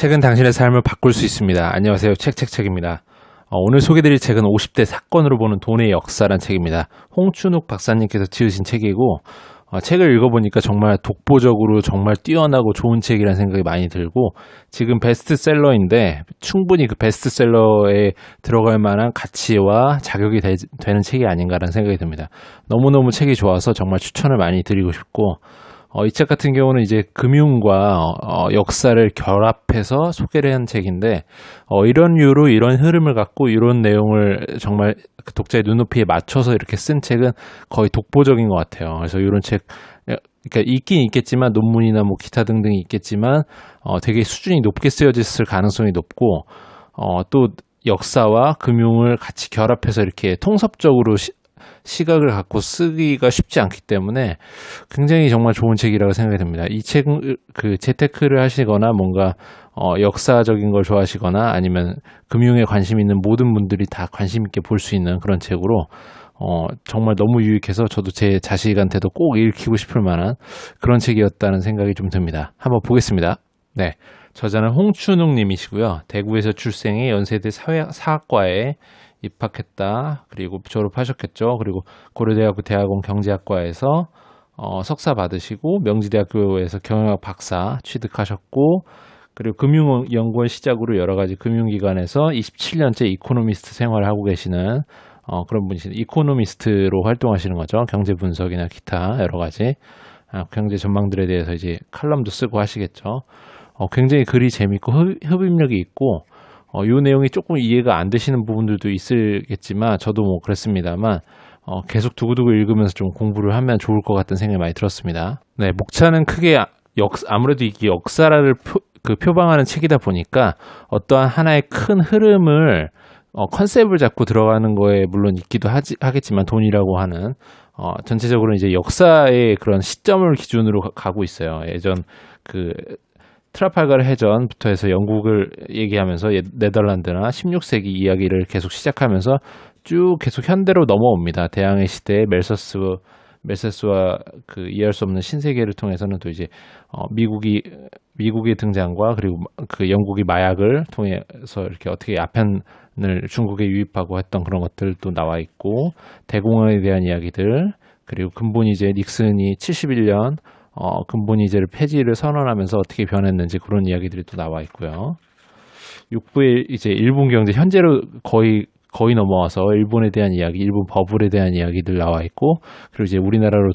책은 당신의 삶을 바꿀 수 있습니다. 안녕하세요. 책입니다. 오늘 소개드릴 책은 50대 사건으로 보는 돈의 역사란 책입니다. 홍춘욱 박사님께서 지으신 책이고 책을 읽어보니까 정말 독보적으로 정말 뛰어나고 좋은 책이라는 생각이 많이 들고 지금 베스트셀러인데 충분히 그 베스트셀러에 들어갈 만한 가치와 자격이 되는 책이 아닌가라는 생각이 듭니다. 너무너무 책이 좋아서 정말 추천을 많이 드리고 싶고 이 책 같은 경우는 이제 금융과 역사를 결합해서 소개를 한 책인데 이런 이유로 이런 흐름을 갖고 이런 내용을 정말 독자의 눈높이에 맞춰서 이렇게 쓴 책은 거의 독보적인 것 같아요. 그래서 이런 책 그러니까 있긴 있겠지만 논문이나 뭐 기타 등등이 있겠지만 되게 수준이 높게 쓰여졌을 가능성이 높고 또 역사와 금융을 같이 결합해서 이렇게 통섭적으로 시각을 갖고 쓰기가 쉽지 않기 때문에 굉장히 정말 좋은 책이라고 생각이 듭니다. 이 책은 그 재테크를 하시거나 뭔가 역사적인 걸 좋아하시거나 아니면 금융에 관심 있는 모든 분들이 다 관심 있게 볼 수 있는 그런 책으로 정말 너무 유익해서 저도 제 자식한테도 꼭 읽히고 싶을 만한 그런 책이었다는 생각이 좀 듭니다. 한번 보겠습니다. 네, 저자는 홍춘욱 님이시고요. 대구에서 출생해 연세대 사학과에 입학했다. 그리고 졸업하셨겠죠. 그리고 고려대학교 대학원 경제학과에서 석사 받으시고 명지대학교에서 경영학 박사 취득하셨고 그리고 금융연구원 시작으로 여러 가지 금융기관에서 27년째 이코노미스트 생활을 하고 계시는 그런 분이시죠. 이코노미스트로 활동하시는 거죠. 경제 분석이나 기타 여러 가지 경제 전망들에 대해서 이제 칼럼도 쓰고 하시겠죠. 굉장히 글이 재밌고 흡입력이 있고 이 내용이 조금 이해가 안 되시는 부분들도 있을겠지만 저도 뭐 그랬습니다만 계속 두고두고 읽으면서 좀 공부를 하면 좋을 것 같다는 생각이 많이 들었습니다. 네, 목차는 크게 아무래도 이게 역사를 표방하는 책이다 보니까 어떠한 하나의 큰 흐름을 컨셉을 잡고 들어가는 거에 물론 있기도 하겠지만 돈이라고 하는 전체적으로 이제 역사의 그런 시점을 기준으로 가고 있어요. 예전 트라팔가르 해전부터 해서 영국을 얘기하면서 네덜란드나 16세기 이야기를 계속 시작하면서 쭉 계속 현대로 넘어옵니다. 대항해 시대에 멜세스와 그 이해할 수 없는 신세계를 통해서는 또 이제 미국의 등장과 그리고 그 영국이 마약을 통해서 이렇게 어떻게 아편을 중국에 유입하고 했던 그런 것들도 나와 있고 대공황에 대한 이야기들 그리고 근본이제 닉슨이 71년 근본이제를 폐지를 선언하면서 어떻게 변했는지 그런 이야기들이 또 나와 있고요. 6부에 이제 일본 경제 현재로 거의 넘어와서 일본에 대한 이야기, 일본 버블에 대한 이야기들 나와 있고, 그리고 이제 우리나라를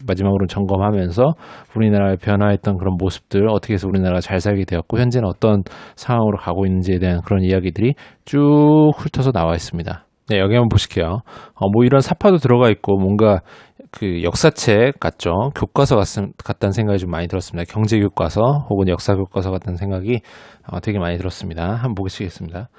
마지막으로 점검하면서 우리나라의 변화했던 그런 모습들, 어떻게 해서 우리나라가 잘 살게 되었고, 현재는 어떤 상황으로 가고 있는지에 대한 그런 이야기들이 쭉 훑어서 나와 있습니다. 네, 여기 한번 보실게요. 뭐 이런 사파도 들어가 있고, 뭔가 그 역사책 같죠? 교과서 같다는 생각이 좀 많이 들었습니다. 경제 교과서 혹은 역사 교과서 같다는 생각이 되게 많이 들었습니다. 한번 보시겠습니다.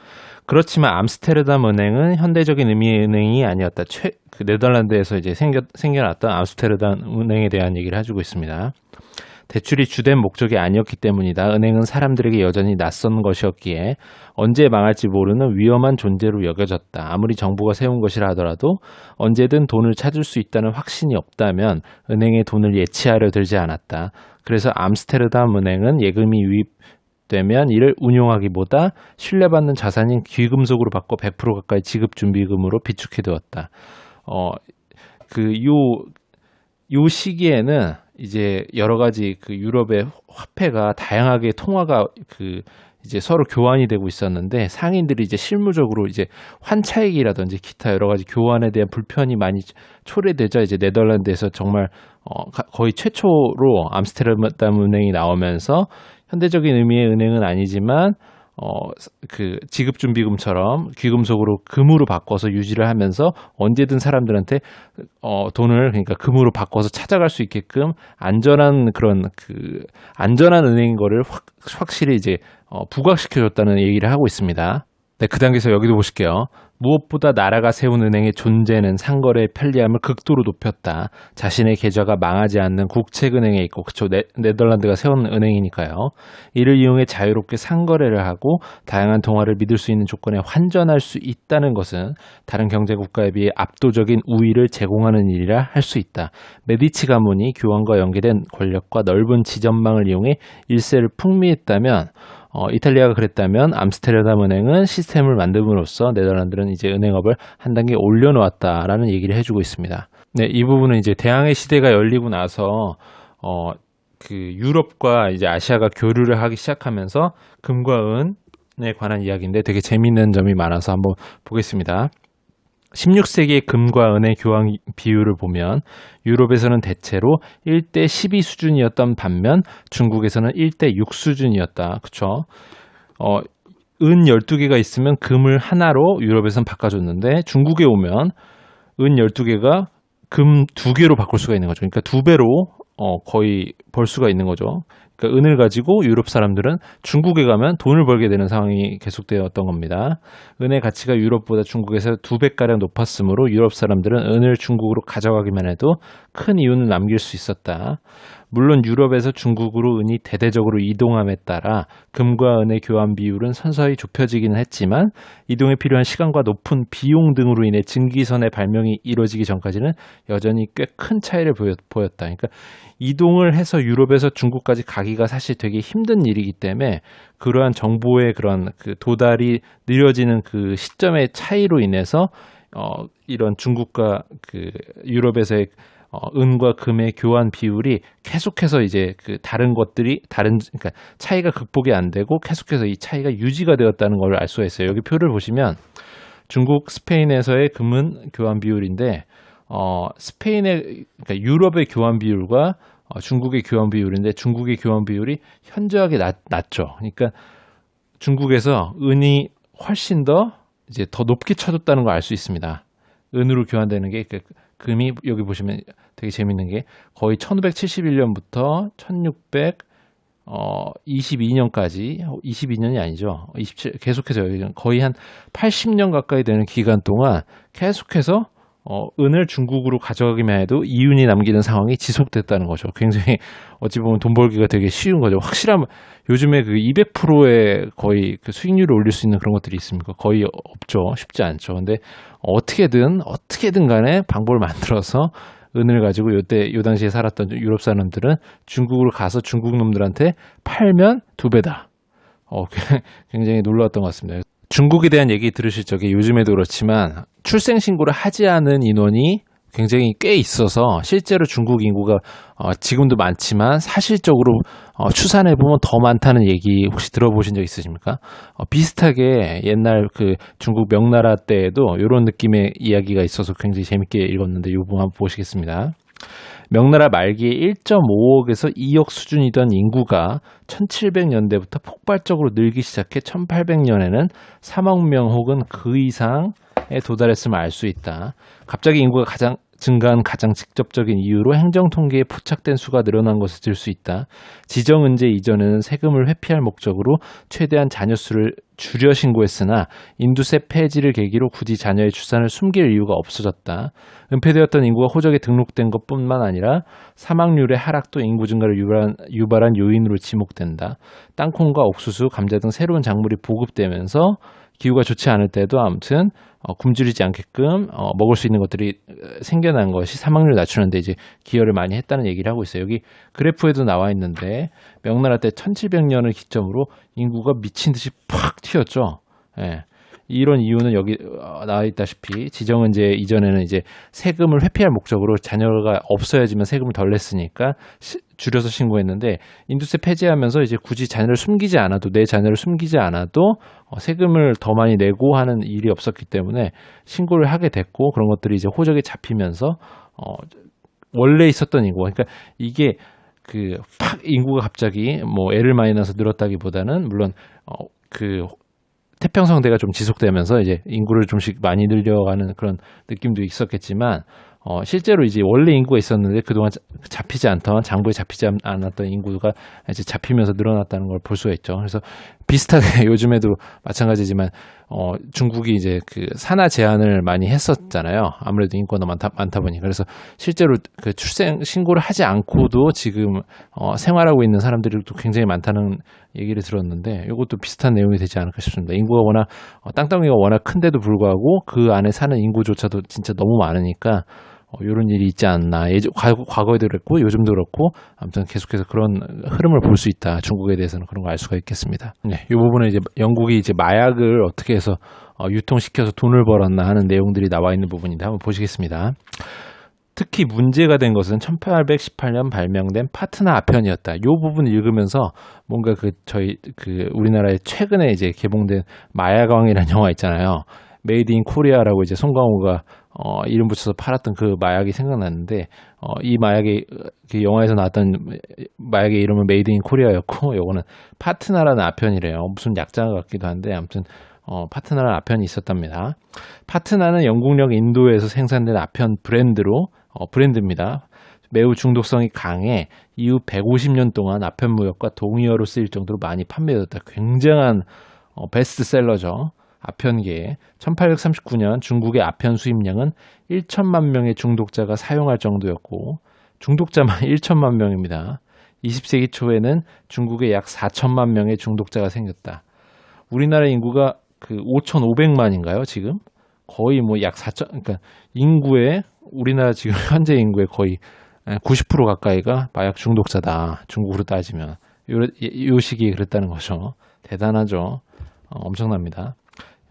그렇지만 암스테르담 은행은 현대적인 의미의 은행이 아니었다. 그 네덜란드에서 이제 생겨났던 암스테르담 은행에 대한 얘기를 해주고 있습니다. 대출이 주된 목적이 아니었기 때문이다. 은행은 사람들에게 여전히 낯선 것이었기에 언제 망할지 모르는 위험한 존재로 여겨졌다. 아무리 정부가 세운 것이라 하더라도 언제든 돈을 찾을 수 있다는 확신이 없다면 은행에 돈을 예치하려 들지 않았다. 그래서 암스테르담 은행은 예금이 유입되면 이를 운용하기보다 신뢰받는 자산인 귀금속으로 바꿔 100% 가까이 지급준비금으로 비축해두었다. 요 시기에는 이제 여러 가지 그 유럽의 화폐가 다양하게 통화가 이제 서로 교환이 되고 있었는데 상인들이 이제 실무적으로 이제 환차익이라든지 기타 여러 가지 교환에 대한 불편이 많이 초래되자 이제 네덜란드에서 정말 거의 최초로 암스테르담 은행이 나오면서 현대적인 의미의 은행은 아니지만 그 지급준비금처럼 귀금속으로 금으로 바꿔서 유지를 하면서 언제든 사람들한테 돈을 그러니까 금으로 바꿔서 찾아갈 수 있게끔 안전한 안전한 은행인 거를 확실히 이제 부각시켜줬다는 얘기를 하고 있습니다. 네, 그 단계에서 여기도 보실게요. 무엇보다 나라가 세운 은행의 존재는 상거래의 편리함을 극도로 높였다. 자신의 계좌가 망하지 않는 국책은행에 있고, 그쵸, 네덜란드가 세운 은행이니까요. 이를 이용해 자유롭게 상거래를 하고 다양한 통화를 믿을 수 있는 조건에 환전할 수 있다는 것은 다른 경제국가에 비해 압도적인 우위를 제공하는 일이라 할 수 있다. 메디치 가문이 교황과 연계된 권력과 넓은 지점망을 이용해 일세를 풍미했다면, 이탈리아가 그랬다면 암스테르담 은행은 시스템을 만듦으로써 네덜란드는 이제 은행업을 한 단계 올려놓았다라는 얘기를 해주고 있습니다. 네, 이 부분은 이제 대항해 시대가 열리고 나서 그 유럽과 이제 아시아가 교류를 하기 시작하면서 금과 은에 관한 이야기인데 되게 재미있는 점이 많아서 한번 보겠습니다. 16세기의 금과 은의 교환 비율을 보면 유럽에서는 대체로 1대 12 수준이었던 반면 중국에서는 1대 6 수준이었다. 그쵸? 은 12개가 있으면 금을 하나로 유럽에서는 바꿔줬는데 중국에 오면 은 12개가 금 2개로 바꿀 수가 있는 거죠. 그러니까 2배로 거의 벌 수가 있는 거죠. 그러니까 은을 가지고 유럽 사람들은 중국에 가면 돈을 벌게 되는 상황이 계속되었던 겁니다. 은의 가치가 유럽보다 중국에서 2배가량 높았으므로 유럽 사람들은 은을 중국으로 가져가기만 해도 큰 이윤을 남길 수 있었다. 물론 유럽에서 중국으로 은이 대대적으로 이동함에 따라 금과 은의 교환 비율은 서서히 좁혀지기는 했지만 이동에 필요한 시간과 높은 비용 등으로 인해 증기선의 발명이 이루어지기 전까지는 여전히 꽤 큰 차이를 보였다. 그러니까 이동을 해서 유럽에서 중국까지 가기가 사실 되게 힘든 일이기 때문에 그러한 정보의 그런 그 도달이 느려지는 그 시점의 차이로 인해서 이런 중국과 그 유럽에서의 은과 금의 교환 비율이 계속해서 이제 그 그러니까 차이가 극복이 안 되고 계속해서 이 차이가 유지가 되었다는 걸 알 수가 있어요. 여기 표를 보시면 중국, 스페인에서의 금은 교환 비율인데 그러니까 유럽의 교환 비율과 중국의 교환 비율인데 중국의 교환 비율이 현저하게 낮죠. 그러니까 중국에서 은이 훨씬 더 이제 더 높게 쳐졌다는 걸 알 수 있습니다. 은으로 교환되는 게 금이 여기 보시면 되게 재밌는 게 거의 1571년부터 1622년까지 22년이 아니죠. 27 계속해서 거의 한 80년 가까이 되는 기간 동안 계속해서 은을 중국으로 가져가기만 해도 이윤이 남기는 상황이 지속됐다는 거죠. 굉장히 어찌 보면 돈 벌기가 되게 쉬운 거죠. 확실한 요즘에 그 200%의 거의 그 수익률을 올릴 수 있는 그런 것들이 있습니까? 거의 없죠. 쉽지 않죠. 근데 어떻게든 간에 방법을 만들어서 은을 가지고 요 당시에 살았던 유럽 사람들은 중국으로 가서 중국 놈들한테 팔면 2배다. 굉장히 놀라웠던 것 같습니다. 중국에 대한 얘기 들으실 적에 요즘에도 그렇지만 출생신고를 하지 않은 인원이 굉장히 꽤 있어서 실제로 중국 인구가 지금도 많지만 사실적으로 추산해보면 더 많다는 얘기 혹시 들어보신 적 있으십니까? 비슷하게 옛날 그 중국 명나라 때에도 이런 느낌의 이야기가 있어서 굉장히 재밌게 읽었는데 이 부분 한번 보시겠습니다. 명나라 말기에 1.5억에서 2억 수준이던 인구가 1700년대부터 폭발적으로 늘기 시작해 1800년에는 3억 명 혹은 그 이상에 도달했음을 알 수 있다. 갑자기 인구가 증가한 가장 직접적인 이유로 행정통계에 포착된 수가 늘어난 것을 들 수 있다. 지정은제 이전에는 세금을 회피할 목적으로 최대한 자녀 수를 줄여 신고했으나 인두세 폐지를 계기로 굳이 자녀의 출산을 숨길 이유가 없어졌다. 은폐되었던 인구가 호적에 등록된 것뿐만 아니라 사망률의 하락도 인구 증가를 유발한 요인으로 지목된다. 땅콩과 옥수수, 감자 등 새로운 작물이 보급되면서 기후가 좋지 않을 때도 아무튼 굶주리지 않게끔 먹을 수 있는 것들이 생겨난 것이 사망률을 낮추는데 이제 기여를 많이 했다는 얘기를 하고 있어요. 여기 그래프에도 나와 있는데 명나라 때 1700년을 기점으로 인구가 미친 듯이 팍 튀었죠. 예. 이런 이유는 여기 나와 있다시피 지정은제 이전에는 이제 세금을 회피할 목적으로 자녀가 없어야지만 세금을 덜 냈으니까 줄여서 신고했는데 인두세 폐지하면서 이제 굳이 내 자녀를 숨기지 않아도 세금을 더 많이 내고 하는 일이 없었기 때문에 신고를 하게 됐고 그런 것들이 이제 호적에 잡히면서 원래 있었던 인구 그러니까 이게 그 팍 인구가 갑자기 뭐 애를 많이 낳아서 늘었다기보다는 물론 그 태평성대가 좀 지속되면서 이제 인구를 좀씩 많이 늘려가는 그런 느낌도 있었겠지만 실제로 이제 원래 인구가 있었는데 그동안 장부에 잡히지 않았던 인구가 이제 잡히면서 늘어났다는 걸 볼 수가 있죠. 그래서 비슷하게 요즘에도 마찬가지지만 중국이 이제 그 산하 제한을 많이 했었잖아요. 아무래도 인구가 많다 보니까. 그래서 실제로 그 출생 신고를 하지 않고도 지금 생활하고 있는 사람들이 또 굉장히 많다는 얘기를 들었는데, 이것도 비슷한 내용이 되지 않을까 싶습니다. 인구가 워낙 땅덩이가 워낙 큰데도 불구하고 그 안에 사는 인구조차도 진짜 너무 많으니까 이런 일이 있지 않나. 과거에도 그랬고 요즘도 그렇고, 아무튼 계속해서 그런 흐름을 볼 수 있다. 중국에 대해서는 그런 거 알 수가 있겠습니다. 네, 이 부분은 이제 영국이 이제 마약을 어떻게 해서 유통시켜서 돈을 벌었나 하는 내용들이 나와 있는 부분인데 한번 보시겠습니다. 특히 문제가 된 것은 1818년 발명된 파트너 아편이었다. 이 부분을 읽으면서 뭔가 우리나라에 최근에 이제 개봉된 마약왕이라는 영화 있잖아요. 메이드 인 코리아라고 이제 송강호가 이름 붙여서 팔았던 그 마약이 생각났는데, 이 마약이 그 영화에서 나왔던 마약의 이름은 메이드 인 코리아였고, 요거는 파트너라는 아편이래요. 무슨 약자 같기도 한데, 아무튼 파트너라는 아편이 있었답니다. 파트너는 영국령 인도에서 생산된 아편 브랜드입니다. 매우 중독성이 강해 이후 150년 동안 아편 무역과 동의어로 쓰일 정도로 많이 판매되었다. 굉장한 베스트셀러죠. 아편계에 1839년 중국의 아편 수입량은 1천만 명의 중독자가 사용할 정도였고, 중독자만 1천만 명입니다. 20세기 초에는 중국에 약 4천만 명의 중독자가 생겼다. 우리나라 인구가 그 5,500만인가요, 지금? 거의 뭐 약 4천, 그러니까 인구의, 우리나라 지금 현재 인구의 거의 90% 가까이가 마약 중독자다. 중국으로 따지면. 요 시기에 그랬다는 거죠. 대단하죠. 엄청납니다.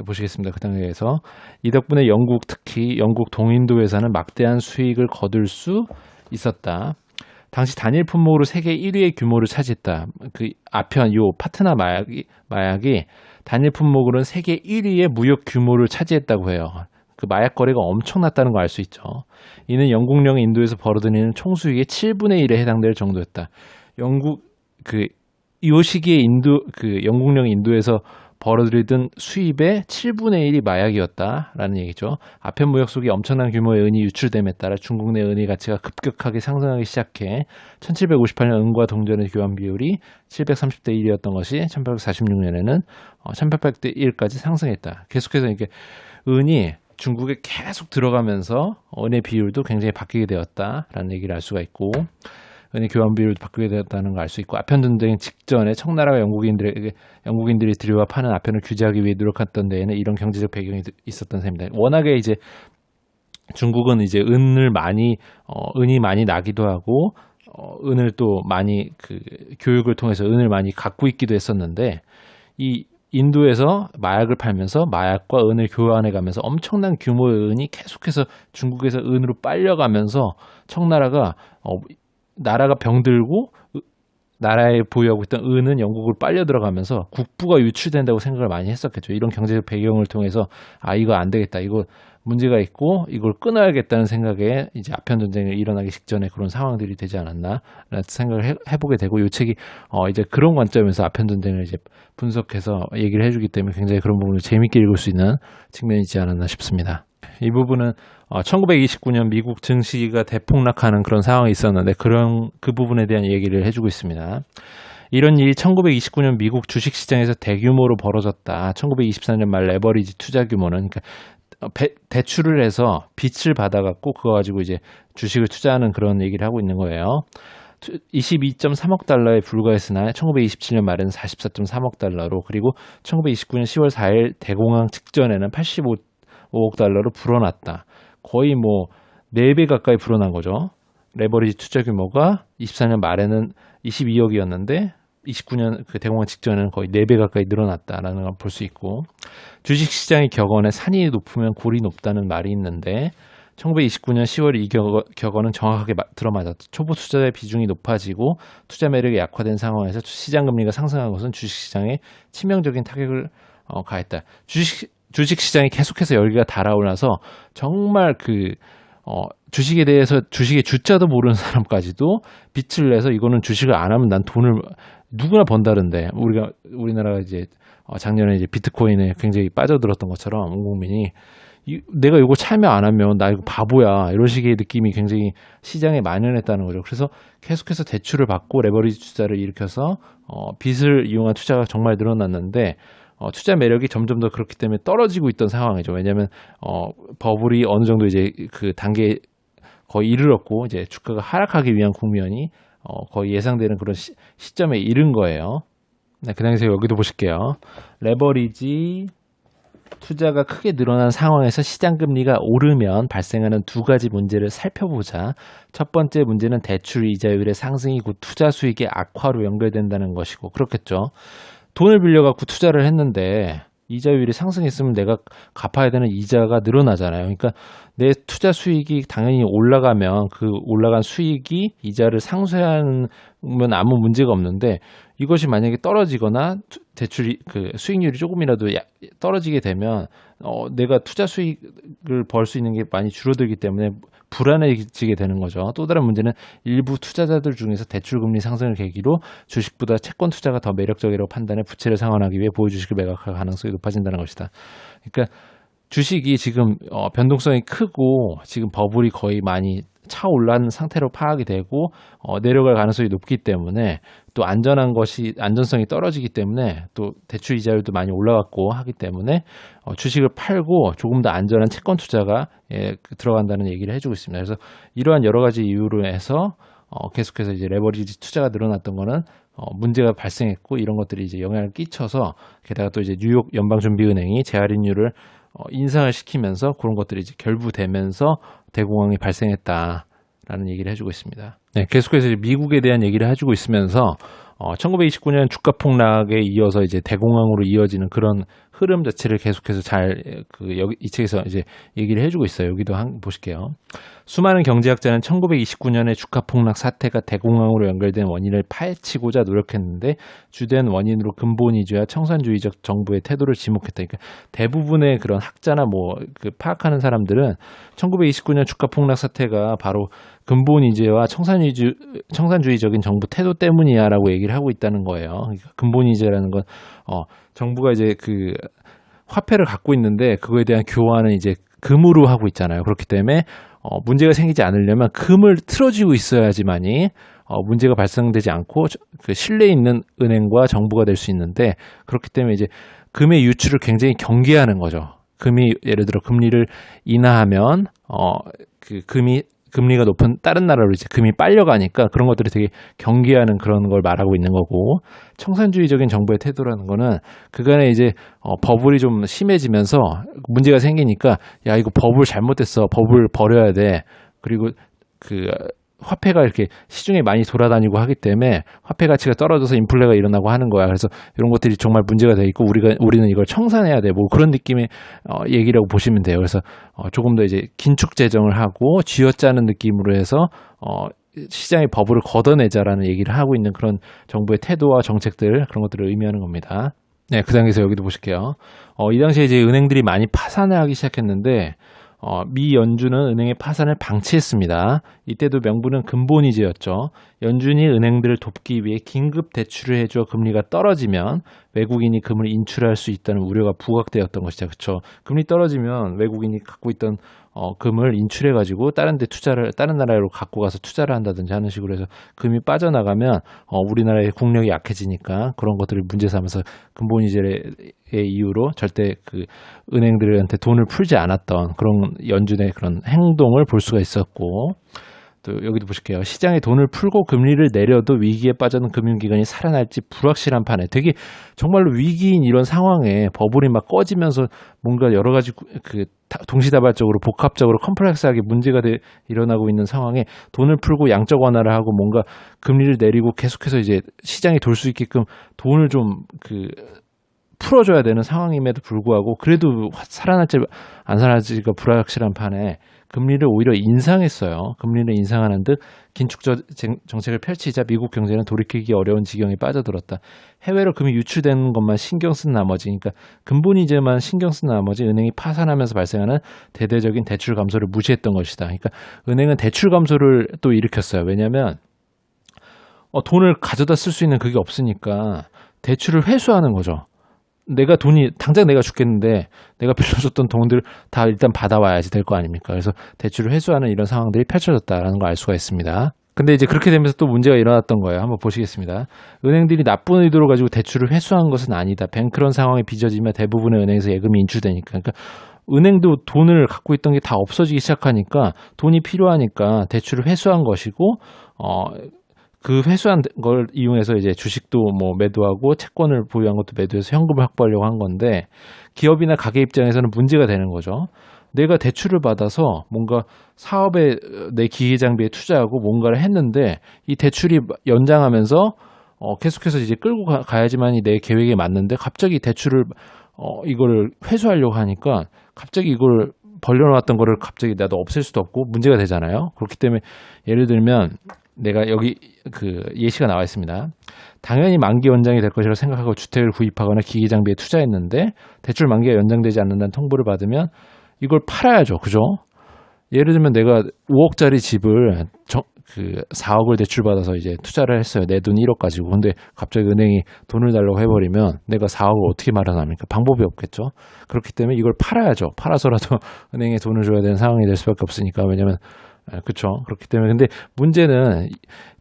보시겠습니다. 그 단계에서 이 덕분에 특히 영국 동인도 회사는 막대한 수익을 거둘 수 있었다. 당시 단일 품목으로 세계 1위의 규모를 차지했다. 그 아편 요 파트너 마약이 단일 품목으로는 세계 1위의 무역 규모를 차지했다고 해요. 그 마약 거래가 엄청났다는 걸 알 수 있죠. 이는 영국령 인도에서 벌어들이는 총수익의 7분의 1에 해당될 정도였다. 요 시기에 영국령 인도에서 벌어들이던 수입의 7분의 1이 마약이었다라는 얘기죠. 아편 무역 속에 엄청난 규모의 은이 유출됨에 따라 중국 내 은의 가치가 급격하게 상승하기 시작해 1758년 은과 동전의 교환 비율이 730대 1이었던 것이 1846년에는 1800대 1까지 상승했다. 계속해서 이게 은이 중국에 계속 들어가면서 은의 비율도 굉장히 바뀌게 되었다라는 얘기를 알 수가 있고, 은의 교환 비율도 바뀌게 되었다는 걸 알 수 있고, 아편 전쟁 직전에 청나라가 영국인들이 들여와 파는 아편을 규제하기 위해 노력했던 데에는 이런 경제적 배경이 있었던 셈입니다. 워낙에 이제 중국은 이제 은이 많이 나기도 하고, 은을 또 많이 교육을 통해서 은을 많이 갖고 있기도 했었는데, 이 인도에서 마약을 팔면서 마약과 은을 교환해 가면서 엄청난 규모의 은이 계속해서 중국에서 은으로 빨려가면서 청나라가 나라가 병들고 나라에 보유하고 있던 은은 영국으로 빨려 들어가면서 국부가 유출된다고 생각을 많이 했었겠죠. 이런 경제적 배경을 통해서 이거 안 되겠다. 이거 문제가 있고 이걸 끊어야겠다는 생각에 이제 아편 전쟁이 일어나기 직전에 그런 상황들이 되지 않았나라는 생각을 해보게 되고, 이 책이 이제 그런 관점에서 아편 전쟁을 이제 분석해서 얘기를 해주기 때문에 굉장히 그런 부분을 재밌게 읽을 수 있는 측면이 있지 않았나 싶습니다. 이 부분은 1929년 미국 증시가 대폭락하는 그런 상황이 있었는데 그 부분에 대한 얘기를 해주고 있습니다. 이런 일이 1929년 미국 주식시장에서 대규모로 벌어졌다. 1924년 말 레버리지 투자 규모는, 그러니까 대출을 해서 빚을 받아갖고 그거 가지고 이제 주식을 투자하는 그런 얘기를 하고 있는 거예요. 22.3억 달러에 불과했으나 1927년 말에는 44.3억 달러로, 그리고 1929년 10월 4일 대공황 직전에는 85억 달러로 불어났다. 거의 뭐 4배 가까이 불어난 거죠. 레버리지 투자 규모가 24년 말에는 22억이었는데 29년 그 대공황 직전에는 거의 4배 가까이 늘어났다라는 걸 볼 수 있고, 주식시장의 격언에 산이 높으면 골이 높다는 말이 있는데 1929년 10월 이 격언은 정확하게 들어맞았다. 초보 투자자의 비중이 높아지고 투자 매력이 약화된 상황에서 시장 금리가 상승한 것은 주식시장에 치명적인 타격을 가했다. 주식시장이 계속해서 열기가 달아오르면서 정말 주식에 대해서 주식의 주자도 모르는 사람까지도 빚을 내서 이거는 주식을 안 하면 난 돈을 누구나 번다는데, 우리나라가 이제 작년에 이제 비트코인에 굉장히 빠져들었던 것처럼 온 국민이 내가 이거 참여 안 하면 나 이거 바보야, 이런 식의 느낌이 굉장히 시장에 만연했다는 거죠. 그래서 계속해서 대출을 받고 레버리지 투자를 일으켜서 빚을 이용한 투자가 정말 늘어났는데 투자 매력이 점점 더 그렇기 때문에 떨어지고 있던 상황이죠. 왜냐하면 버블이 어느 정도 이제 그 단계에 거의 이르렀고 이제 주가가 하락하기 위한 국면이 거의 예상되는 그런 시점에 이른 거예요. 네, 그 당시에 여기도 보실게요. 레버리지 투자가 크게 늘어난 상황에서 시장 금리가 오르면 발생하는 두 가지 문제를 살펴보자. 첫 번째 문제는 대출 이자율의 상승이 곧 투자 수익의 악화로 연결된다는 것이고, 그렇겠죠. 돈을 빌려갖고 투자를 했는데 이자율이 상승했으면 내가 갚아야 되는 이자가 늘어나잖아요. 그러니까 내 투자 수익이 당연히 올라가면 그 올라간 수익이 이자를 상쇄하면 아무 문제가 없는데, 이것이 만약에 떨어지거나 대출이 그 수익률이 조금이라도 떨어지게 되면 내가 투자 수익을 벌 수 있는 게 많이 줄어들기 때문에 불안해지게 되는 거죠. 또 다른 문제는 일부 투자자들 중에서 대출 금리 상승을 계기로 주식보다 채권 투자가 더 매력적이라고 판단해 부채를 상환하기 위해 보유주식을 매각할 가능성이 높아진다는 것이다. 그러니까 주식이 지금 변동성이 크고 지금 버블이 거의 많이 차올라는 상태로 파악이 되고 내려갈 가능성이 높기 때문에, 또 안전성이 떨어지기 때문에, 또 대출 이자율도 많이 올라갔고 하기 때문에 주식을 팔고 조금 더 안전한 채권 투자가 들어간다는 얘기를 해주고 있습니다. 그래서 이러한 여러 가지 이유로 해서 계속해서 이제 레버리지 투자가 늘어났던 거는 문제가 발생했고, 이런 것들이 이제 영향을 끼쳐서, 게다가 또 이제 뉴욕 연방준비은행이 재할인율을 인상을 시키면서 그런 것들이 이제 결부되면서 대공황이 발생했다라는 얘기를 해주고 있습니다. 네, 계속해서 이제 미국에 대한 얘기를 해주고 있으면서 1929년 주가 폭락에 이어서 이제 대공황으로 이어지는 그런 흐름 자체를 계속해서 여기 이 책에서 이제 얘기를 해주고 있어요. 여기도 보실게요. 수많은 경제학자는 1929년의 주가 폭락 사태가 대공황으로 연결된 원인을 파헤치고자 노력했는데, 주된 원인으로 근본이주와 청산주의적 정부의 태도를 지목했다. 그러니까 대부분의 그런 학자나 파악하는 사람들은 1929년 주가 폭락 사태가 바로 근본이제와 청산주의적인 정부 태도 때문이야라고 얘기를 하고 있다는 거예요. 그러니까 근본이제라는 건 정부가 이제 그 화폐를 갖고 있는데 그거에 대한 교환은 이제 금으로 하고 있잖아요. 그렇기 때문에 문제가 생기지 않으려면 금을 틀어지고 있어야지만이 문제가 발생되지 않고 그 신뢰 있는 은행과 정부가 될 수 있는데, 그렇기 때문에 이제 금의 유출을 굉장히 경계하는 거죠. 금이 예를 들어 금리를 인하하면 금리가 높은 다른 나라로 이제 금이 빨려가니까 그런 것들이 되게 경계하는 그런 걸 말하고 있는 거고, 청산주의적인 정부의 태도라는 거는 그간에 이제 버블이 좀 심해지면서 문제가 생기니까 야, 이거 버블 잘못됐어, 버블 버려야 돼, 그리고 그 화폐가 이렇게 시중에 많이 돌아다니고 하기 때문에 화폐 가치가 떨어져서 인플레가 일어나고 하는 거야. 그래서 이런 것들이 정말 문제가 돼 있고 우리는 이걸 청산해야 돼, 그런 느낌의 얘기라고 보시면 돼요. 그래서 조금 더 이제 긴축 재정을 하고 쥐어짜는 느낌으로 해서 시장의 버블을 걷어내자라는 얘기를 하고 있는 그런 정부의 태도와 정책들, 그런 것들을 의미하는 겁니다. 네, 그 단계에서 여기도 보실게요. 이 당시에 이제 은행들이 많이 파산을 하기 시작했는데, 미 연준은 은행의 파산을 방치했습니다. 이때도 명분은 근본이제였죠. 연준이 은행들을 돕기 위해 긴급 대출을 해줘 금리가 떨어지면 외국인이 금을 인출할 수 있다는 우려가 부각되었던 것이죠. 그렇죠? 금리 떨어지면 외국인이 갖고 있던 금을 인출해가지고 다른 나라로 갖고 가서 투자를 한다든지 하는 식으로 해서 금이 빠져나가면 우리나라의 국력이 약해지니까 그런 것들을 문제 삼아서 근본이제의 이유로 절대 그 은행들한테 돈을 풀지 않았던 그런 연준의 그런 행동을 볼 수가 있었고, 또 여기도 보실게요. 시장에 돈을 풀고 금리를 내려도 위기에 빠져든 금융기관이 살아날지 불확실한 판에, 되게 정말로 위기인 이런 상황에 버블이 막 꺼지면서 뭔가 여러 가지 동시다발적으로 복합적으로 컴플렉스하게 문제가 일어나고 있는 상황에 돈을 풀고 양적 완화를 하고 뭔가 금리를 내리고 계속해서 이제 시장이 돌 수 있게끔 돈을 좀 풀어줘야 되는 상황임에도 불구하고 그래도 살아날지 안 살아날지가 불확실한 판에 금리를 오히려 인상했어요. 금리를 인상하는 듯 긴축 정책을 펼치자 미국 경제는 돌이키기 어려운 지경에 빠져들었다. 해외로 금이 유출되는 것만 신경 쓴 나머지, 그러니까 근본이제만 신경 쓴 나머지 은행이 파산하면서 발생하는 대대적인 대출 감소를 무시했던 것이다. 그러니까 은행은 대출 감소를 또 일으켰어요. 왜냐하면 돈을 가져다 쓸 수 있는 그게 없으니까 대출을 회수하는 거죠. 당장 내가 죽겠는데 내가 빌려줬던 돈들 다 일단 받아와야지 될 거 아닙니까? 그래서 대출을 회수하는 이런 상황들이 펼쳐졌다라는 걸 알 수가 있습니다. 근데 이제 그렇게 되면서 또 문제가 일어났던 거예요. 한번 보시겠습니다. 은행들이 나쁜 의도를 가지고 대출을 회수한 것은 아니다. 뱅크런 상황이 빚어지면 대부분의 은행에서 예금이 인출되니까. 그러니까 은행도 돈을 갖고 있던 게 다 없어지기 시작하니까 돈이 필요하니까 대출을 회수한 것이고, 그 회수한 걸 이용해서 이제 주식도 뭐 매도하고 채권을 보유한 것도 매도해서 현금을 확보하려고 한 건데, 기업이나 가게 입장에서는 문제가 되는 거죠. 내가 대출을 받아서 뭔가 사업에 내 기계 장비에 투자하고 뭔가를 했는데 이 대출이 연장하면서 계속해서 이제 끌고 가야지만이 내 계획에 맞는데 갑자기 대출을 이거를 회수하려고 하니까 갑자기 이걸 벌려놨던 거를 갑자기 나도 없앨 수도 없고 문제가 되잖아요. 그렇기 때문에 예를 들면 내가 여기 그 예시가 나와 있습니다. 당연히 만기 연장이 될 것이라고 생각하고 주택을 구입하거나 기기 장비에 투자했는데 대출 만기가 연장되지 않는다는 통보를 받으면 이걸 팔아야죠. 그죠? 예를 들면 내가 5억짜리 집을 4억을 대출받아서 이제 투자를 했어요. 내 돈 1억 가지고. 근데 갑자기 은행이 돈을 달라고 해버리면 내가 4억을 어떻게 마련합니까? 방법이 없겠죠. 그렇기 때문에 이걸 팔아야죠. 팔아서라도 은행에 돈을 줘야 되는 상황이 될 수밖에 없으니까. 왜냐면 그렇죠. 그렇기 때문에 근데 문제는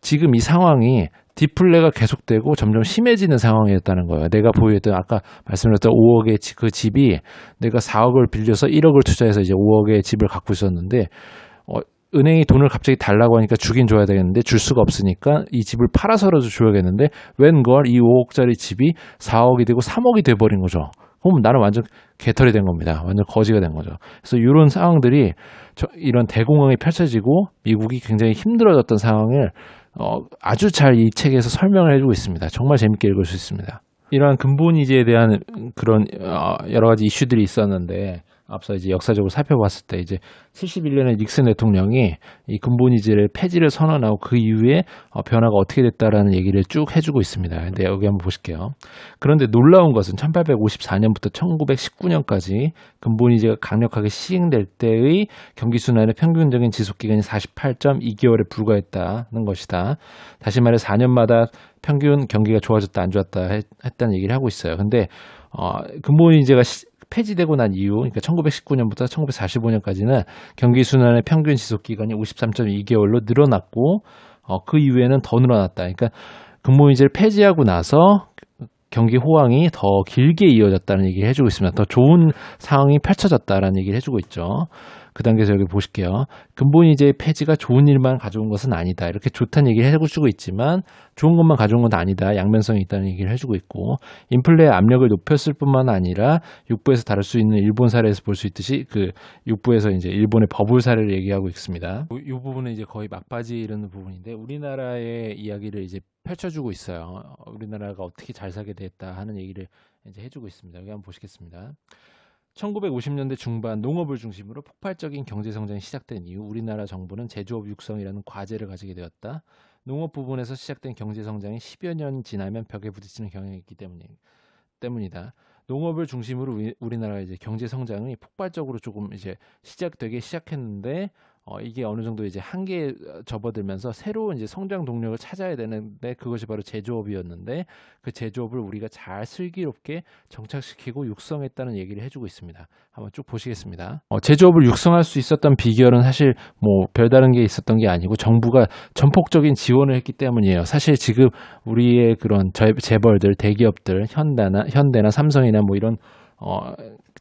지금 이 상황이 디플레가 계속되고 점점 심해지는 상황이었다는 거예요. 내가 보유했던 아까 말씀드렸던 5억의 그 집이 내가 4억을 빌려서 1억을 투자해서 이제 5억의 집을 갖고 있었는데 은행이 돈을 갑자기 달라고 하니까 주긴 줘야 되겠는데 줄 수가 없으니까 이 집을 팔아서라도 줘야겠는데 웬걸 이 5억짜리 집이 4억이 되고 3억이 돼버린 거죠. 그럼 나는 완전 개털이 된 겁니다. 완전 거지가 된 거죠. 그래서 이런 상황들이 이런 대공황이 펼쳐지고 미국이 굉장히 힘들어졌던 상황을 아주 잘 이 책에서 설명을 해주고 있습니다. 정말 재밌게 읽을 수 있습니다. 이러한 근본이자에 대한 그런 여러 가지 이슈들이 있었는데 앞서 이제 역사적으로 살펴봤을 때 이제 71년에 닉슨 대통령이 이 근본이자를 폐지를 선언하고 그 이후에 변화가 어떻게 됐다라는 얘기를 쭉 해주고 있습니다. 근데 여기 한번 보실게요. 그런데 놀라운 것은 1854년부터 1919년까지 근본이자가 강력하게 시행될 때의 경기순환의 평균적인 지속기간이 48.2개월에 불과했다는 것이다. 다시 말해 4년마다 평균 경기가 좋아졌다 안 좋았다 했다는 얘기를 하고 있어요. 근데 근본이자가 폐지되고 난 이후, 그러니까 1919년부터 1945년까지는 경기 순환의 평균 지속 기간이 53.2개월로 늘어났고, 그 이후에는 더 늘어났다. 그러니까 근본이자를 폐지하고 나서 경기 호황이 더 길게 이어졌다는 얘기를 해주고 있습니다. 더 좋은 상황이 펼쳐졌다라는 얘기를 해주고 있죠. 그 단계에서 여기 보실게요. 근본이자의 폐지가 좋은 일만 가져온 것은 아니다. 이렇게 좋다는 얘기를 해주고 있지만 좋은 것만 가져온 건 아니다. 양면성이 있다는 얘기를 해주고 있고 인플레의 압력을 높였을 뿐만 아니라 육부에서 다룰 수 있는 일본 사례에서 볼 수 있듯이 그 육부에서 이제 일본의 버블 사례를 얘기하고 있습니다. 이 부분은 이제 거의 막바지 이르는 부분인데 우리나라의 이야기를 이제 펼쳐주고 있어요. 우리나라가 어떻게 잘 살게 됐다 하는 얘기를 이제 해주고 있습니다. 여기 한번 보시겠습니다. 1950년대 중반 농업을 중심으로 폭발적인 경제 성장이 시작된 이후 우리나라 정부는 제조업 육성이라는 과제를 가지게 되었다. 농업 부분에서 시작된 경제 성장이 10여 년 지나면 벽에 부딪히는 경향이 있기 때문이다. 농업을 중심으로 우리나라가 이제 경제 성장이 폭발적으로 조금 이제 시작되기 시작했는데 이게 어느 정도 이제 한계에 접어들면서 새로운 이제 성장 동력을 찾아야 되는데 그것이 바로 제조업이었는데 그 제조업을 우리가 잘 슬기롭게 정착시키고 육성했다는 얘기를 해주고 있습니다. 한번 쭉 보시겠습니다. 제조업을 육성할 수 있었던 비결은 사실 뭐 별다른 게 있었던 게 아니고 정부가 전폭적인 지원을 했기 때문이에요. 사실 지금 우리의 그런 재벌들, 대기업들, 현대나 삼성이나 뭐 이런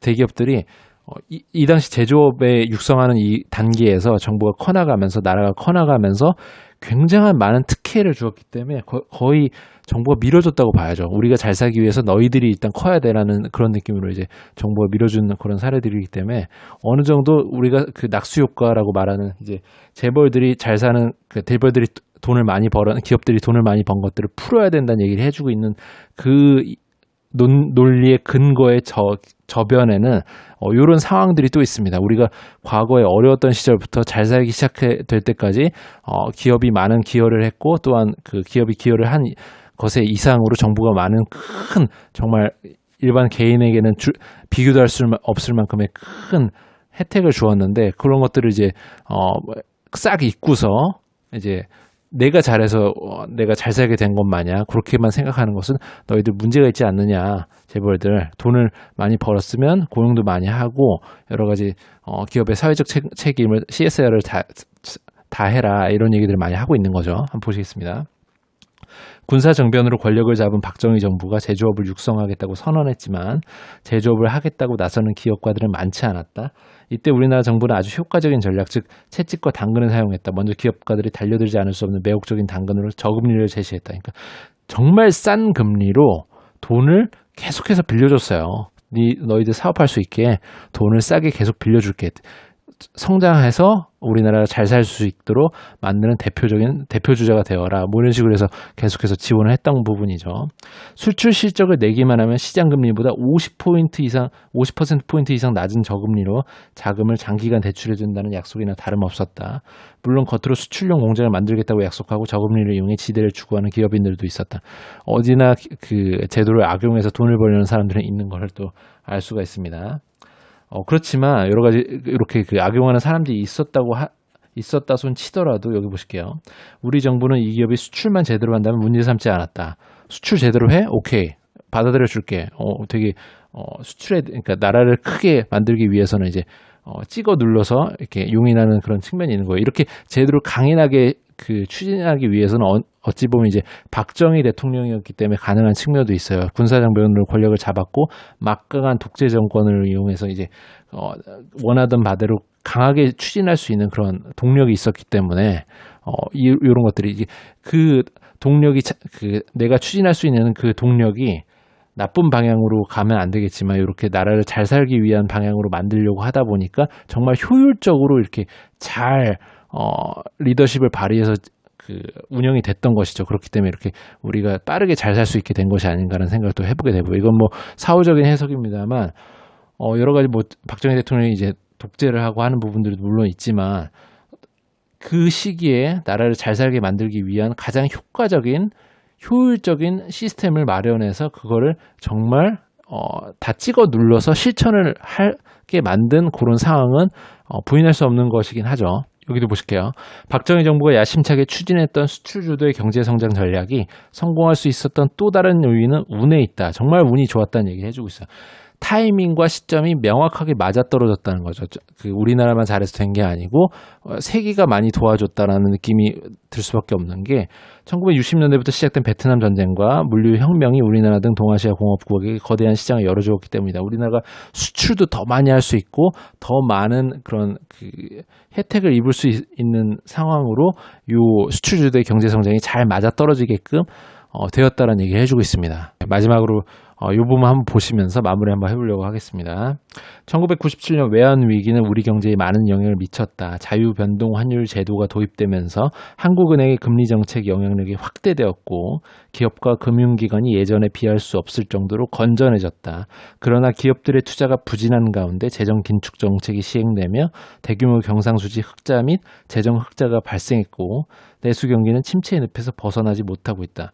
대기업들이 이 당시 제조업에 육성하는 이 단계에서 정부가 커나가면서 나라가 커나가면서 굉장한 많은 특혜를 주었기 때문에 거의 정부가 밀어줬다고 봐야죠. 우리가 잘 살기 위해서 너희들이 일단 커야 되라는 그런 느낌으로 이제 정부가 밀어주는 그런 사례들이기 때문에 어느 정도 우리가 그 낙수 효과라고 말하는 이제 재벌들이 잘 사는 그 대벌들이 돈을 많이 기업들이 돈을 많이 번 것들을 풀어야 된다는 얘기를 해주고 있는 그 논리의 근거의 저변에는 이런 상황들이 또 있습니다. 우리가 과거에 어려웠던 시절부터 잘 살기 시작될 때까지 기업이 많은 기여를 했고 또한 그 기업이 기여를 한 것에 이상으로 정부가 많은 큰 정말 일반 개인에게는 비교도 할 수 없을 만큼의 큰 혜택을 주었는데 그런 것들을 이제 싹 잊고서 이제 내가 잘해서 내가 잘 살게 된 것 마냥 그렇게만 생각하는 것은 너희들 문제가 있지 않느냐. 재벌들 돈을 많이 벌었으면 고용도 많이 하고 여러 가지 기업의 사회적 책임을 CSR을 다 다 해라 이런 얘기들을 많이 하고 있는 거죠. 한번 보시겠습니다. 군사 정변으로 권력을 잡은 박정희 정부가 제조업을 육성하겠다고 선언했지만 제조업을 하겠다고 나서는 기업가들은 많지 않았다. 이때 우리나라 정부는 아주 효과적인 전략, 즉 채찍과 당근을 사용했다. 먼저 기업가들이 달려들지 않을 수 없는 매혹적인 당근으로 저금리를 제시했다. 그러니까 정말 싼 금리로 돈을 계속해서 빌려줬어요. 너희들 사업할 수 있게 돈을 싸게 계속 빌려줄게. 성장해서 우리나라가 잘 살 수 있도록 만드는 대표 주자가 되어라. 뭐 이런 식으로 해서 계속해서 지원을 했던 부분이죠. 수출 실적을 내기만 하면 시장 금리보다 50% 이상 낮은 저금리로 자금을 장기간 대출해 준다는 약속이나 다름없었다. 물론 겉으로 수출용 공장을 만들겠다고 약속하고 저금리를 이용해 지대를 추구하는 기업인들도 있었다. 어디나 그 제도를 악용해서 돈을 벌려는 사람들은 있는 걸 또 알 수가 있습니다. 그렇지만 여러 가지 이렇게 그 악용하는 사람들이 있었다 손 치더라도 여기 보실게요. 우리 정부는 이 기업이 수출만 제대로 한다면 문제 삼지 않았다. 수출 제대로 해? 오케이. 받아들여 줄게. 되게 그러니까 나라를 크게 만들기 위해서는 이제 찍어 눌러서 이렇게 용인하는 그런 측면이 있는 거예요. 이렇게 제대로 강인하게 그 추진하기 위해서는 어찌 보면 이제 박정희 대통령이었기 때문에 가능한 측면도 있어요. 군사정변으로 권력을 잡았고 막강한 독재 정권을 이용해서 이제 원하던 바대로 강하게 추진할 수 있는 그런 동력이 있었기 때문에 이런 것들이 이제 그 동력이 내가 추진할 수 있는 그 동력이 나쁜 방향으로 가면 안 되겠지만 이렇게 나라를 잘 살기 위한 방향으로 만들려고 하다 보니까 정말 효율적으로 이렇게 잘 리더십을 발휘해서 그 운영이 됐던 것이죠. 그렇기 때문에 이렇게 우리가 빠르게 잘 살 수 있게 된 것이 아닌가라는 생각도 해보게 되고, 이건 뭐 사후적인 해석입니다만 여러 가지 뭐 박정희 대통령이 이제 독재를 하고 하는 부분들도 물론 있지만 그 시기에 나라를 잘 살게 만들기 위한 가장 효율적인 시스템을 마련해서 그거를 정말 다 찍어 눌러서 실천을 하게 만든 그런 상황은 부인할 수 없는 것이긴 하죠. 여기도 보실게요. 박정희 정부가 야심차게 추진했던 수출 주도의 경제 성장 전략이 성공할 수 있었던 또 다른 요인은 운에 있다. 정말 운이 좋았다는 얘기 해주고 있어요. 타이밍과 시점이 명확하게 맞아떨어졌다는 거죠. 그 우리나라만 잘해서 된 게 아니고 세계가 많이 도와줬다라는 느낌이 들 수밖에 없는 게 1960년대부터 시작된 베트남 전쟁과 물류 혁명이 우리나라 등 동아시아 공업국에게 거대한 시장을 열어주었기 때문이다. 우리나라가 수출도 더 많이 할 수 있고 더 많은 그런 그 혜택을 입을 수 있는 상황으로 요 수출 주도의 경제 성장이 잘 맞아떨어지게끔 되었다는 얘기를 해주고 있습니다. 마지막으로 이 부분 한번 보시면서 마무리 한번 해보려고 하겠습니다. 1997년 외환위기는 우리 경제에 많은 영향을 미쳤다. 자유변동 환율 제도가 도입되면서 한국은행의 금리정책 영향력이 확대되었고 기업과 금융기관이 예전에 비할 수 없을 정도로 건전해졌다. 그러나 기업들의 투자가 부진한 가운데 재정 긴축 정책이 시행되며 대규모 경상수지 흑자 및 재정 흑자가 발생했고 내수 경기는 침체의 늪에서 벗어나지 못하고 있다.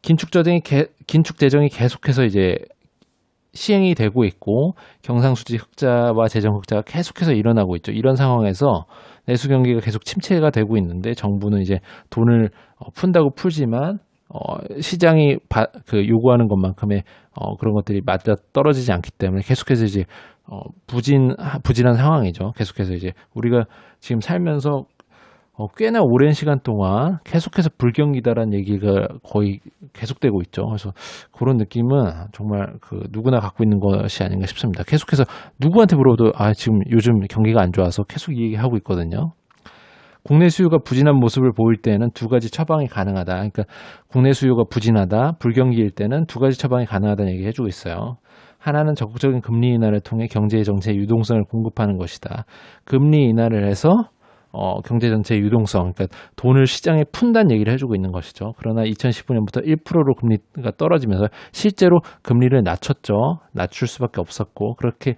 긴축 재정이 계속해서 이제 시행이 되고 있고 경상수지 흑자와 재정 흑자가 계속해서 일어나고 있죠. 이런 상황에서 내수 경기가 계속 침체가 되고 있는데 정부는 이제 돈을 푼다고 풀지만 시장이 요구하는 것만큼의 그런 것들이 맞아 떨어지지 않기 때문에 계속해서 이제 부진한 상황이죠. 계속해서 이제 우리가 지금 살면서 꽤나 오랜 시간 동안 계속해서 불경기다라는 얘기가 거의 계속되고 있죠. 그래서 그런 느낌은 정말 누구나 갖고 있는 것이 아닌가 싶습니다. 계속해서 누구한테 물어도 지금 요즘 경기가 안 좋아서 계속 이 얘기하고 있거든요. 국내 수요가 부진한 모습을 보일 때는 두 가지 처방이 가능하다. 그러니까 국내 수요가 부진하다, 불경기일 때는 두 가지 처방이 가능하다는 얘기 해주고 있어요. 하나는 적극적인 금리 인하를 통해 경제 정체의 유동성을 공급하는 것이다. 금리 인하를 해서 경제 전체의 유동성, 그러니까 돈을 시장에 푼다는 얘기를 해주고 있는 것이죠. 그러나 2019년부터 1%로 금리가 떨어지면서 실제로 금리를 낮출 수밖에 없었고 그렇게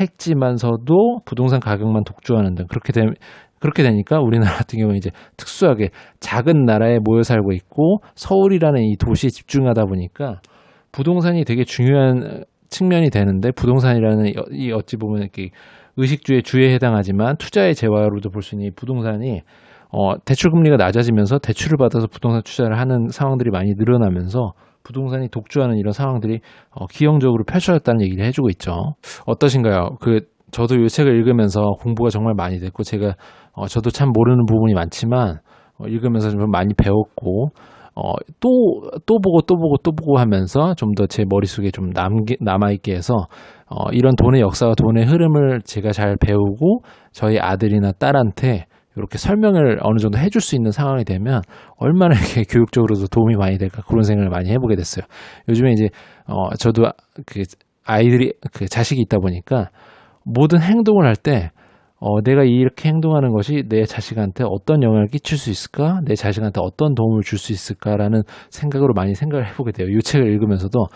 했지만서도 부동산 가격만 독주하는 등 그렇게 되니까 우리나라 같은 경우는 이제 특수하게 작은 나라에 모여 살고 있고 서울이라는 이 도시에 집중하다 보니까 부동산이 되게 중요한 측면이 되는데 부동산이라는 이 어찌 보면 이렇게 의식주의 주에 해당하지만 투자의 재화로도 볼 수 있는 이 부동산이 대출 금리가 낮아지면서 대출을 받아서 부동산 투자를 하는 상황들이 많이 늘어나면서 부동산이 독주하는 이런 상황들이 기형적으로 펼쳐졌다는 얘기를 해주고 있죠. 어떠신가요? 저도 이 책을 읽으면서 공부가 정말 많이 됐고, 제가 저도 참 모르는 부분이 많지만 읽으면서 좀 많이 배웠고, 또 보고 하면서 좀 더 제 머릿속에 좀 남아있게 해서 이런 돈의 역사와 돈의 흐름을 제가 잘 배우고 저희 아들이나 딸한테 이렇게 설명을 어느 정도 해줄 수 있는 상황이 되면 얼마나 이렇게 교육적으로도 도움이 많이 될까, 그런 생각을 많이 해보게 됐어요. 요즘에 이제 저도 그 아이들이, 그 자식이 있다 보니까 모든 행동을 할 때 내가 이렇게 행동하는 것이 내 자식한테 어떤 영향을 끼칠 수 있을까? 내 자식한테 어떤 도움을 줄 수 있을까라는 생각으로 많이 생각을 해보게 돼요. 이 책을 읽으면서도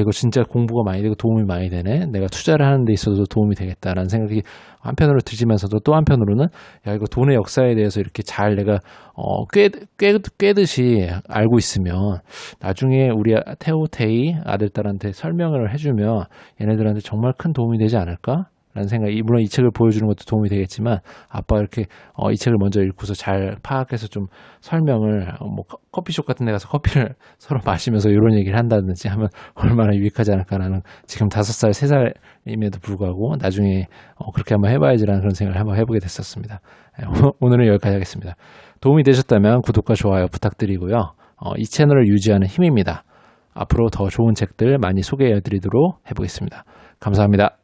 이거 진짜 공부가 많이 되고 도움이 많이 되네. 내가 투자를 하는 데 있어서도 도움이 되겠다라는 생각이 한편으로 들지면서도 또 한편으로는 이거 돈의 역사에 대해서 이렇게 잘 내가 꿰듯이 알고 있으면 나중에 우리 태희 아들딸한테 설명을 해주면 얘네들한테 정말 큰 도움이 되지 않을까? 라는 생각이, 물론 이 책을 보여주는 것도 도움이 되겠지만 아빠가 이렇게 이 책을 먼저 읽고서 잘 파악해서 좀 설명을 뭐 커피숍 같은 데 가서 커피를 서로 마시면서 이런 얘기를 한다든지 하면 얼마나 유익하지 않을까라는, 지금 5살, 3살임에도 불구하고 나중에 그렇게 한번 해봐야지라는 그런 생각을 한번 해보게 됐었습니다. 오늘은 여기까지 하겠습니다. 도움이 되셨다면 구독과 좋아요 부탁드리고요. 이 채널을 유지하는 힘입니다. 앞으로 더 좋은 책들 많이 소개해드리도록 해보겠습니다. 감사합니다.